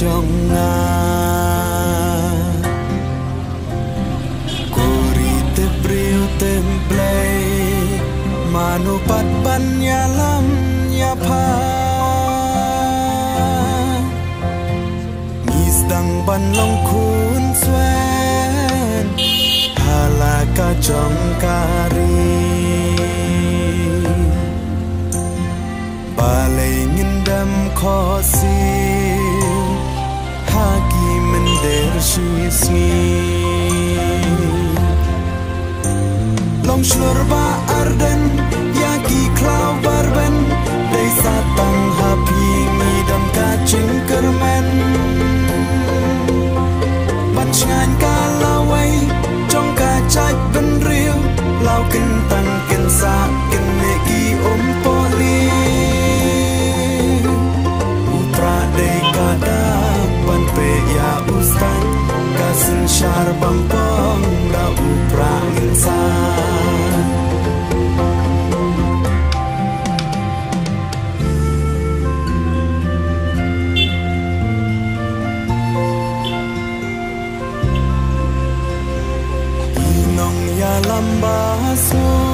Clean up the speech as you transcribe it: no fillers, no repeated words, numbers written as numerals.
jonga kuri te priu templay manupat banyalam nyapa misdang ban long kun swen halaka jongkari balai ngendam khosil hagi mender shisni long shlur ba arden yaki klau barben dei satang happy midam kacing kermen bachngan kalawai jong kacak ben riu lau kentang kensa keneki poli utra dei kadapan pe ya ustan kasin syar bampong da upra insan inong ya lamba su